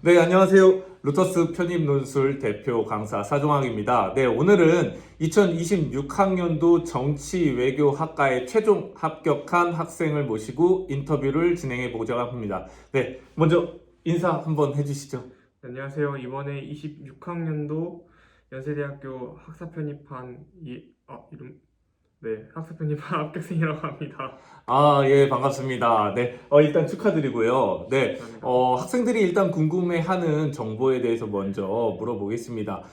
네, 안녕하세요. 루터스 편입논술 대표 강사 사종학입니다. 네, 오늘은 2026학년도 정치외교학과에 최종 합격한 학생을 모시고 인터뷰를 진행해 보고자 합니다. 네, 먼저 인사 한번 해주시죠. 안녕하세요. 이번에 26학년도 연세대학교 학사편입한 학사편입한 합격생이라고 합니다. 예, 반갑습니다. 네, 일단 축하드리고요. 네, 감사합니다. 학생들이 일단 궁금해하는 정보에 대해서 먼저 물어보겠습니다.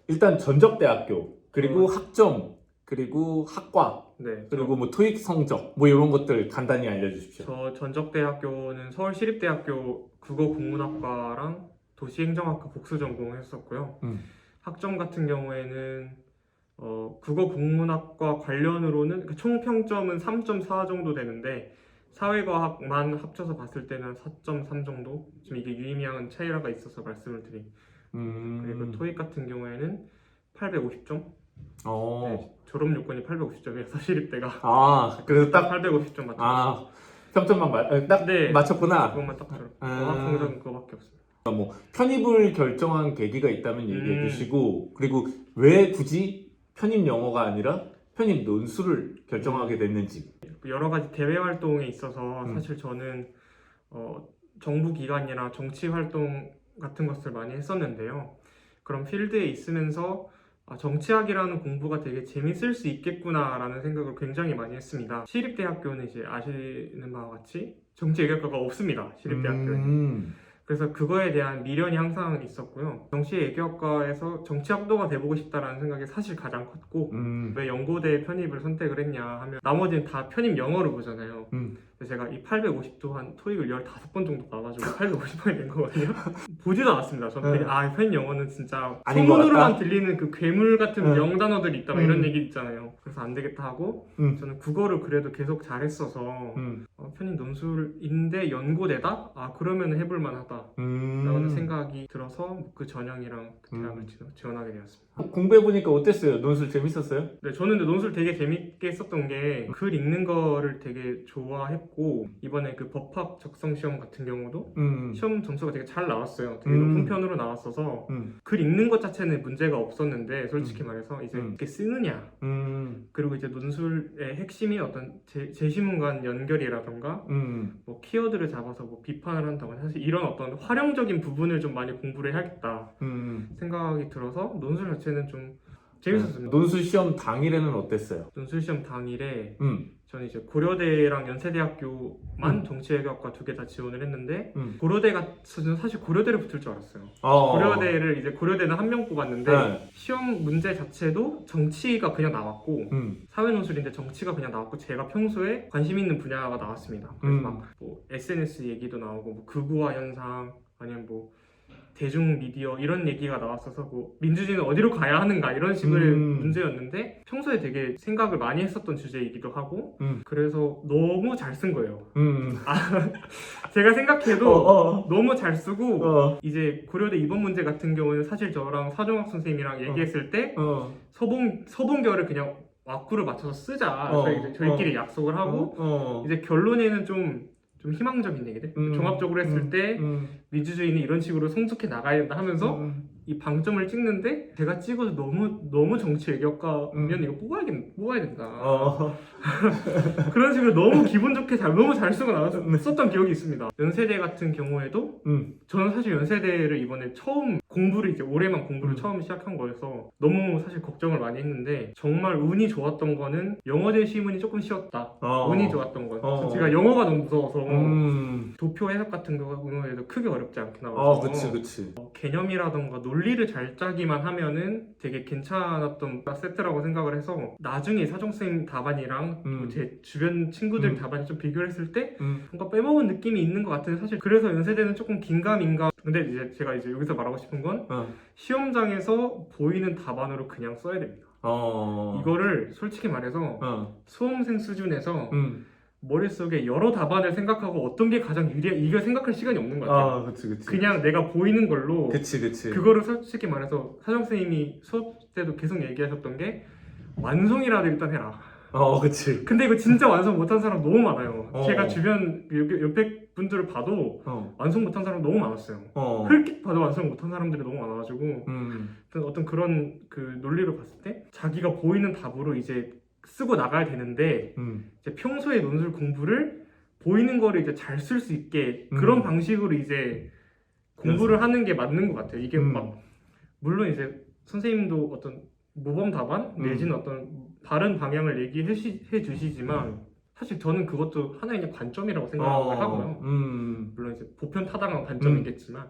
일단 전적대학교, 그리고 학점, 그리고 학과, 네, 그리고 뭐 토익 성적, 뭐 이런 것들 간단히 알려주십시오. 저 전적대학교는 서울시립대학교 국어국문학과랑 도시행정학과 복수 전공을 했었고요. 학점 같은 경우에는 국어국문학과 관련으로는 총 평점은 3.4 정도 되는데 사회과학만 합쳐서 봤을 때는 4.3 정도. 지금 이게 유의미한 차이가 있어서 말씀을 드린. 그리고 토익 같은 경우에는 850점. 네, 졸업 요건이 850점이어서 시립대가 그래서 딱, 850점 맞췄어요. 평점만 딱 네, 맞췄구나. 그것만 딱 졸업. 어학 성적은 그거밖에 없습니다. 편입을 결정한 계기가 있다면 얘기해 주시고, 그리고 왜 굳이 편입 영어가 아니라 편입 논술을 결정하게 됐는지. 여러 가지 대외 활동에 있어서 음. 사실 저는 정부 기관이나 정치 활동 같은 것을 많이 했었는데요. 그런 필드에 있으면서 정치학이라는 공부가 되게 재밌을 수 있겠구나라는 생각을 굉장히 많이 했습니다. 시립대학교는 이제 아시는 바와 같이 정치외교과가 없습니다. 시립대학교에는. 그래서 그거에 대한 미련이 항상 있었고요. 정치외교학과에서 정치학도가 돼보고 싶다라는 생각이 사실 가장 컸고, 왜 연고대 편입을 선택을 했냐 하면 나머지는 다 편입 영어로 보잖아요. 그래서 제가 이 850도 한 토익을 15번 정도 봐가지고 850번이 된 거거든요. 보지도 않았습니다. 저는 그냥 편입 영어는 진짜 아닌 것 소문으로만 같다? 들리는 그 괴물 같은 영단어들이 있다 막 이런 얘기 있잖아요. 그래서 안 되겠다 하고 저는 국어를 그래도 계속 잘했어서 편입 논술인데 연고대다? 그러면 해볼 만하다 라는 생각이 들어서 그 전형이랑 그 대학을 지원하게 되었습니다. 공부해보니까 어땠어요? 논술 재밌었어요? 네, 저는 근데 논술 되게 재밌게 했었던 게 글 읽는 거를 되게 좋아했고, 이번에 그 법학 적성 시험 같은 경우도 시험 점수가 되게 잘 나왔어요. 되게 높은 편으로 나왔어서 글 읽는 것 자체는 문제가 없었는데 솔직히 말해서 이제 이렇게 쓰느냐 그리고 이제 논술의 핵심이 어떤 제시문간 연결이라던가 뭐 키워드를 잡아서 뭐 비판을 한다거나 사실 이런 어떤 활용적인 부분을 좀 많이 공부를 해야겠다 생각이 들어서 논술 자체는 좀 재밌었습니다. 논술 시험 당일에는 어땠어요? 논술 시험 당일에 저는 이제 고려대랑 연세대학교만 정치외교학과 두 개 다 지원을 했는데 저는 사실 고려대를 붙을 줄 알았어요. 고려대는 한 명 뽑았는데 시험 문제 자체도 정치가 그냥 나왔고 사회논술인데 정치가 그냥 나왔고 제가 평소에 관심 있는 분야가 나왔습니다. 그래서 막 뭐 SNS 얘기도 나오고 뭐 극우화 현상 아니면 뭐 대중 미디어 이런 얘기가 나왔어서 뭐 민주주의는 어디로 가야 하는가 이런 식의 문제였는데 평소에 되게 생각을 많이 했었던 주제이기도 하고 그래서 너무 잘 쓴 거예요. 제가 생각해도 너무 잘 쓰고 이제 고려대 이번 문제 같은 경우는 사실 저랑 사종학 선생님이랑 얘기했을 때 서본결을 그냥 왁구를 맞춰서 쓰자 저희끼리 약속을 하고 이제 결론에는 좀 희망적인 얘기들 종합적으로 했을 때 민주주의는 이런 식으로 성숙해 나가야 된다 하면서 이 방점을 찍는데 제가 찍어도 너무 정치 외교학과면 이거 뽑아야 된다 그런 식으로 너무 기분 좋게 너무 잘 쓰고 나왔었던 기억이 있습니다. 연세대 같은 경우에도 저는 사실 연세대를 이번에 처음 올해만 공부를 처음 시작한 거여서 너무 사실 걱정을 많이 했는데 정말 운이 좋았던 거는 영어제 시문이 조금 쉬웠다. 운이 좋았던 건 제가 영어가 너무 무서워서 도표 해석 같은 경우에도 크게 어렵지 않게 나와서 그치. 개념이라던가 논리를 잘 짜기만 하면은 되게 괜찮았던 세트라고 생각을 해서 나중에 사정쌤 답안이랑 제 주변 친구들 답안이 좀 비교를 했을 때 뭔가 빼먹은 느낌이 있는 것 같은 사실 그래서 연세대는 조금 긴가민가 근데 이제 제가 여기서 말하고 싶은 건 시험장에서 보이는 답안으로 그냥 써야 됩니다. 이거를 솔직히 말해서 수험생 수준에서 머릿속에 여러 답안을 생각하고 어떤 게 가장 유리해 이걸 생각할 시간이 없는 것 같아요. 그치. 그냥 내가 보이는 걸로 그치. 그거를 솔직히 말해서 사정선생님이 수업 때도 계속 얘기하셨던 게 완성이라도 일단 해라. 그치. 근데 이거 진짜 완성 못한 사람 너무 많아요. 제가 주변 옆에 분들을 봐도 완성 못한 사람 너무 많았어요. 흘낏 봐도 완성 못한 사람들이 너무 많아가지고 어떤 그런 그 논리를 봤을 때 자기가 보이는 답으로 이제 쓰고 나가야 되는데 이제 평소에 논술 공부를 보이는 거를 이제 잘 쓸 수 있게 그런 방식으로 이제 공부를 하는 게 맞는 것 같아요. 이게 막 물론 이제 선생님도 어떤 모범 답안 내지는 어떤 다른 방향을 얘기해 주시지만 사실 저는 그것도 하나의 관점이라고 생각을 하고요. 물론 이제 보편 타당한 관점이겠지만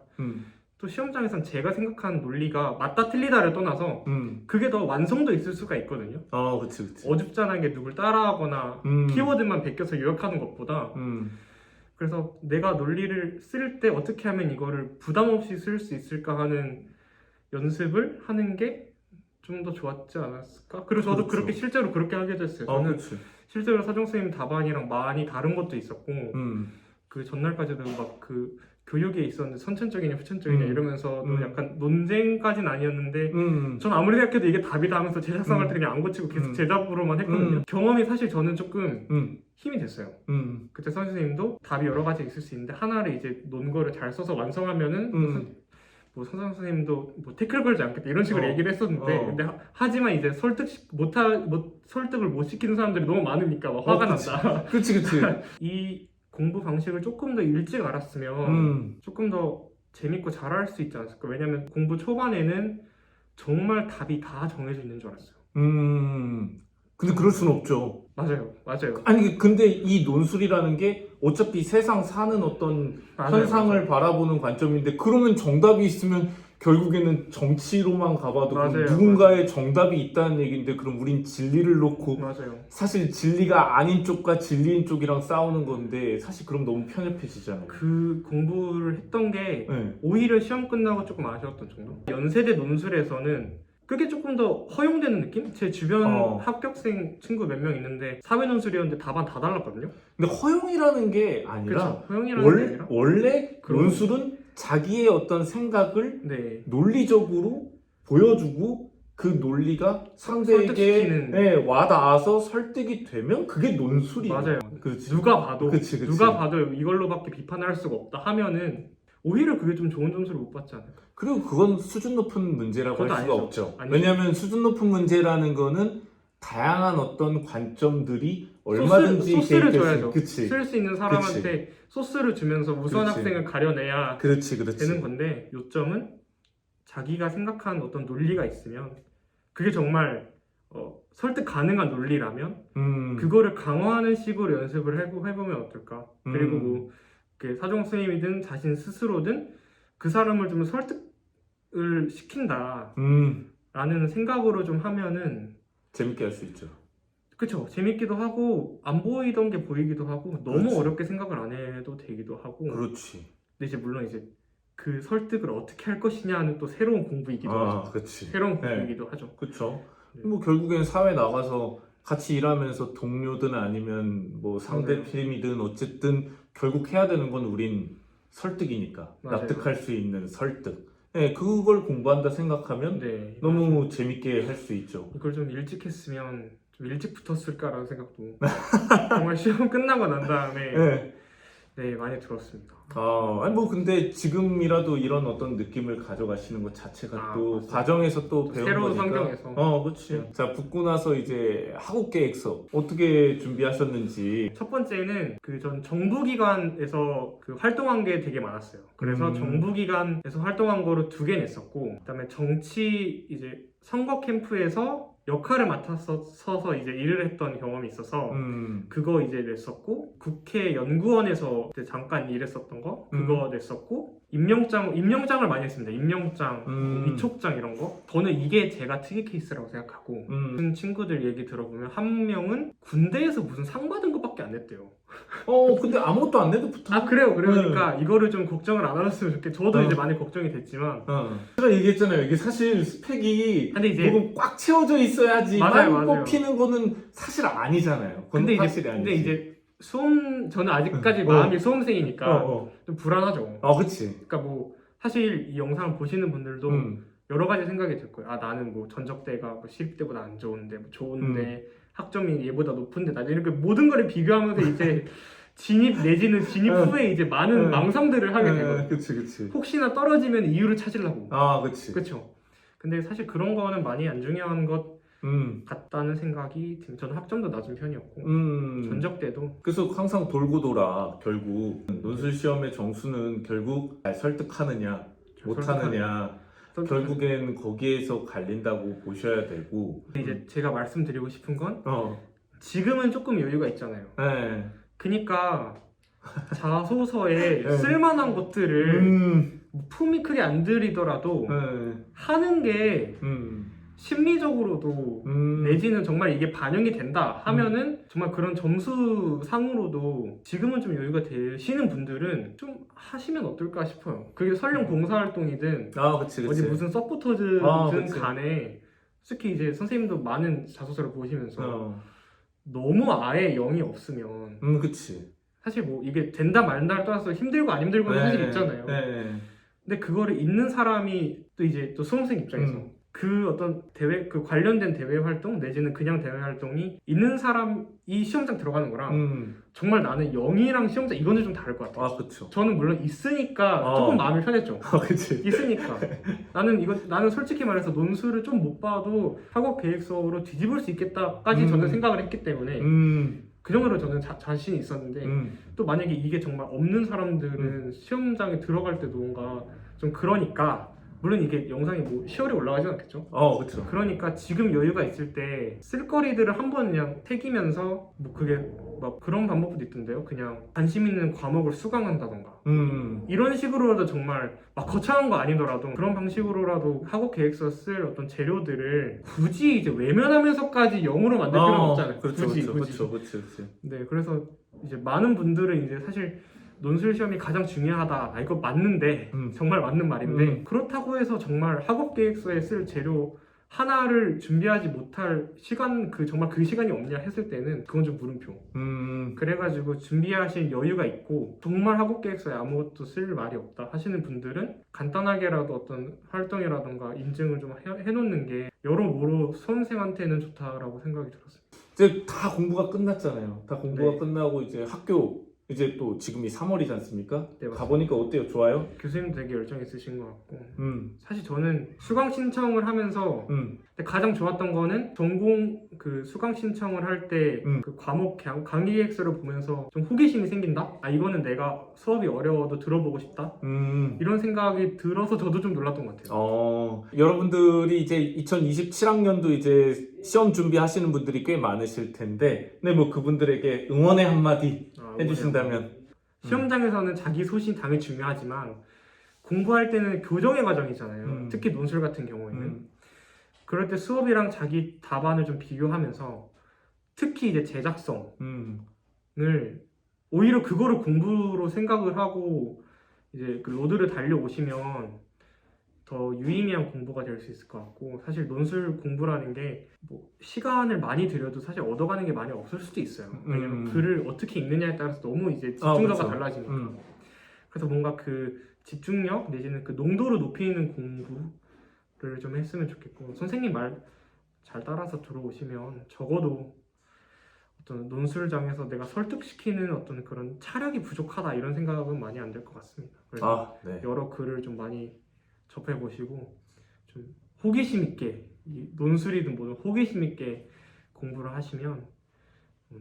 또 시험장에선 제가 생각하는 논리가 맞다 틀리다를 떠나서 그게 더 완성도 있을 수가 있거든요. 그치. 어줍잖하게 누굴 따라하거나 키워드만 베껴서 요약하는 것보다 그래서 내가 논리를 쓸 때 어떻게 하면 이거를 부담 없이 쓸 수 있을까 하는 연습을 하는 게 좀 더 좋았지 않았을까? 그리고 저도 그렇게 실제로 그렇게 하게 됐어요. 저는 실제로 사정 선생님 답안이랑 많이 다른 것도 있었고 그 전날까지도 막 그 교육에 있었는데 선천적이냐 후천적이냐 이러면서도 약간 논쟁까지는 아니었는데 전 아무리 생각해도 이게 답이다 하면서 제작상을 그냥 안 고치고 계속 제 답으로만 했거든요. 경험이 사실 저는 조금 힘이 됐어요. 그때 선생님도 답이 여러 가지 있을 수 있는데 하나를 이제 논거를 잘 써서 완성하면은 뭐 선생님도 뭐 태클 걸지 않겠다 이런 식으로 얘기를 했었는데 근데 하지만 이제 설득을 못 시키는 사람들이 너무 많으니까 막 화가 난다. 그치. 이 공부 방식을 조금 더 일찍 알았으면 조금 더 재밌고 잘할 수 있지 않았을까. 왜냐면 공부 초반에는 정말 답이 다 정해져 있는 줄 알았어요. 근데 그럴 수는 없죠. 맞아요. 아니 근데 이 논술이라는 게 어차피 세상 사는 어떤 현상을 바라보는 관점인데 그러면 정답이 있으면 결국에는 정치로만 가봐도 누군가의 정답이 있다는 얘기인데 그럼 우린 진리를 놓고 사실 진리가 아닌 쪽과 진리인 쪽이랑 싸우는 건데 사실 그럼 너무 편협해지잖아요. 그 공부를 했던 게 오히려 시험 끝나고 조금 아쉬웠던 정도? 연세대 논술에서는 그게 조금 더 허용되는 느낌? 제 주변 합격생 친구 몇 명 있는데 사회 논술이었는데 답안 다 달랐거든요. 근데 허용이라는 게 아니라 허용이라는 게 아니라 원래 논술은 자기의 어떤 생각을 논리적으로 보여주고 그 논리가 상대에게 와닿아서 설득이 되면 그게 논술이에요. 맞아요. 그렇지. 누가 봐도 이걸로밖에 비판을 할 수가 없다 하면은 오히려 그게 좀 좋은 점수를 못 받지 않을까. 그리고 그건 수준 높은 문제라고 할 수가 없죠. 아니죠. 왜냐하면 수준 높은 문제라는 거는 다양한 어떤 관점들이 얼마든지 소스를 줘야죠. 그치. 쓸 수 있는 사람한테 소스를 주면서 우수한 학생을 가려내야 되는 건데 요점은 자기가 생각하는 어떤 논리가 있으면 그게 정말 설득 가능한 논리라면 그거를 강화하는 식으로 연습을 해보면 어떨까. 그리고 뭐 사정 선생님이든 자신 스스로든 그 사람을 좀 설득을 시킨다 라는 생각으로 좀 하면은 재밌게 할 수 있죠. 그쵸. 재밌기도 하고 안 보이던 게 보이기도 하고 너무 어렵게 생각을 안 해도 되기도 하고. 그렇지. 근데 이제 물론 이제 그 설득을 어떻게 할 것이냐는 또 새로운 공부이기도 하죠. 그치. 새로운 공부이기도 하죠. 그쵸. 뭐 결국엔 사회 나가서 같이 일하면서 동료든 아니면 뭐 상대 팀이든 어쨌든 결국 해야 되는 건 우린 설득이니까. 납득할 수 있는 설득. 그걸 공부한다 생각하면 너무 재밌게 할 수 있죠. 이걸 좀 일찍 했으면 좀 일찍 붙었을까라는 생각도 정말 시험 끝나고 난 다음에 많이 들었습니다. 아니 뭐 근데 지금이라도 이런 어떤 느낌을 가져가시는 것 자체가 또 맞습니다. 과정에서 또 배운 새로운 거니까. 환경에서. 그렇지. 자, 붙고 나서 이제 학업 계획서 어떻게 준비하셨는지. 첫 번째는 전 정부기관에서 활동한 게 되게 많았어요. 그래서 정부기관에서 활동한 거로 2개 냈었고, 그다음에 정치 이제 선거 캠프에서 역할을 맡아서 이제 일을 했던 경험이 있어서 그거 이제 냈었고, 국회 연구원에서 이제 잠깐 일했었던 거 그거 냈었고, 임명장을 많이 했습니다. 임명장, 위촉장 이런 거. 저는 이게 제가 특이 케이스라고 생각하고 무슨 친구들 얘기 들어보면 한 명은 군대에서 무슨 상 받은 것밖에 안 냈대요. 근데 아무것도 안 내도 붙어. 그래요. 그러니까 이거를 좀 걱정을 안 하셨으면 좋겠. 저도 이제 많이 걱정이 됐지만. 제가 얘기했잖아요. 이게 사실 스펙이 근데 이제 조금 꽉 채워져 있어야지 맞아요. 뽑히는 거는 사실 아니잖아요. 근데 이제 저는 아직까지 마음이 수험생이니까 좀 불안하죠. 그치. 그러니까 뭐 사실 이 영상을 보시는 분들도 여러 가지 생각이 들 거예요. 나는 뭐 전적대가 뭐 시립대보다 안 좋은데, 뭐 좋은데 학점이 얘보다 높은데 나 이렇게 모든 걸 비교하면서 이제 진입 내지는 진입 후에 이제 많은 망상들을 하게 되거든요. 그치. 혹시나 떨어지면 이유를 찾으려고. 그치. 그렇죠. 근데 사실 그런 거는 많이 안 중요한 것 같다는 생각이 듭니다. 저는 학점도 낮은 편이었고 전적 때도 그래서 항상 돌고 돌아 결국 논술 시험의 정수는 결국 잘 설득하느냐 못하느냐 결국엔 거기에서 갈린다고 보셔야 되고 이제 제가 말씀드리고 싶은 건 지금은 조금 여유가 있잖아요. 네. 그러니까 자소서에 쓸만한 것들을 품이 크게 안 들이더라도 하는 게 심리적으로도 내지는 정말 이게 반영이 된다 하면은 정말 그런 점수상으로도 지금은 좀 여유가 되시는 분들은 좀 하시면 어떨까 싶어요. 그게 설령 봉사활동이든 그치. 어디 무슨 서포터즈든 간에 특히 이제 선생님도 많은 자소서를 보시면서 너무 아예 영이 없으면 그치. 사실 뭐 이게 된다 말다를 떠나서 힘들고 안 힘들고는 사실 있잖아요. 근데 그거를 있는 사람이 또 이제 또 수험생 입장에서 그 어떤 대회 그 관련된 대외 활동 내지는 그냥 대외 활동이 있는 사람이 시험장 들어가는 거랑 정말 나는 영이랑 시험장 이거는 좀 다를 것 같아요. 그쵸. 저는 물론 있으니까 조금 마음이 편했죠. 그치. 있으니까 나는 솔직히 말해서 논술을 좀 못 봐도 학업 계획서로 뒤집을 수 있겠다까지 저는 생각을 했기 때문에 그 정도로 저는 자신이 있었는데 또 만약에 이게 정말 없는 사람들은 시험장에 들어갈 때도 뭔가 좀 그러니까 물론 이게 영상이 뭐 10월에 올라가진 않겠죠? 그쵸. 그러니까 지금 여유가 있을 때 쓸거리들을 한번 그냥 새기면서 뭐 그게 막 그런 방법도 있던데요. 그냥 관심 있는 과목을 수강한다던가 이런 식으로라도 정말 막 거창한 거 아니더라도 그런 방식으로라도 학업 계획서 쓸 어떤 재료들을 굳이 이제 외면하면서까지 영어로 만들 필요는 없잖아요. 그렇죠. 네, 그래서 이제 많은 분들은 이제 사실 논술 시험이 가장 중요하다. 이거 맞는데 정말 맞는 말인데 그렇다고 해서 정말 학업 계획서에 쓸 재료 하나를 준비하지 못할 시간 정말 그 시간이 없냐 했을 때는 그건 좀 물음표. 그래가지고 준비하실 여유가 있고 정말 학업 계획서에 아무것도 쓸 말이 없다 하시는 분들은 간단하게라도 어떤 활동이라던가 인증을 좀 해놓는 게 여러모로 수험생한테는 좋다라고 생각이 들었습니다. 이제 다 공부가 끝났잖아요. 다 공부가 끝나고 이제 학교 이제 또 지금이 3월이지 않습니까? 네, 가보니까 어때요? 좋아요? 교수님도 되게 열정 있으신 것 같고 사실 저는 수강 신청을 하면서 가장 좋았던 거는 전공 그 수강 신청을 할 때 그 과목 강의 계획서를 보면서 좀 호기심이 생긴다? 이거는 내가 수업이 어려워도 들어보고 싶다? 이런 생각이 들어서 저도 좀 놀랐던 것 같아요. 여러분들이 이제 2027학년도 이제 시험 준비하시는 분들이 꽤 많으실 텐데 뭐 그분들에게 응원의 한마디 해주신다면 시험장에서는 자기 소신 당연히 중요하지만 공부할 때는 교정의 과정이잖아요. 특히 논술 같은 경우에는 그럴 때 수업이랑 자기 답안을 좀 비교하면서 특히 이제 제작성을 오히려 그거를 공부로 생각을 하고 이제 그 로드를 달려오시면 더 유의미한 공부가 될 수 있을 것 같고 사실 논술 공부라는 게 뭐 시간을 많이 들여도 사실 얻어가는 게 많이 없을 수도 있어요. 왜냐면 글을 어떻게 읽느냐에 따라서 너무 이제 집중도가 달라지니까. 그래서 뭔가 그 집중력 내지는 그 농도를 높이는 공부를 좀 했으면 좋겠고 선생님 말 잘 따라서 들어오시면 적어도 어떤 논술장에서 내가 설득시키는 어떤 그런 차력이 부족하다 이런 생각은 많이 안 들 것 같습니다. 그래서 여러 글을 좀 많이 접해보시고 좀 호기심 있게 논술이든 뭐든 호기심 있게 공부를 하시면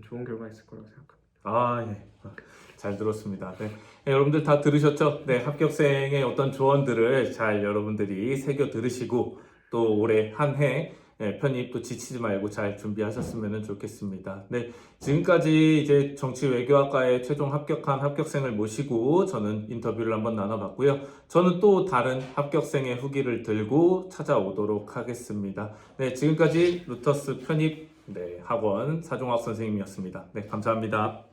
좋은 결과 있을 거라고 생각합니다. 잘 들었습니다. 여러분들 다 들으셨죠? 합격생의 어떤 조언들을 잘 여러분들이 새겨 들으시고 또 올해 한 해 편입 또 지치지 말고 잘 준비하셨으면 좋겠습니다. 지금까지 이제 정치외교학과에 최종 합격한 합격생을 모시고 저는 인터뷰를 한번 나눠봤고요. 저는 또 다른 합격생의 후기를 들고 찾아오도록 하겠습니다. 지금까지 루터스 편입 학원 사종학 선생님이었습니다. 감사합니다.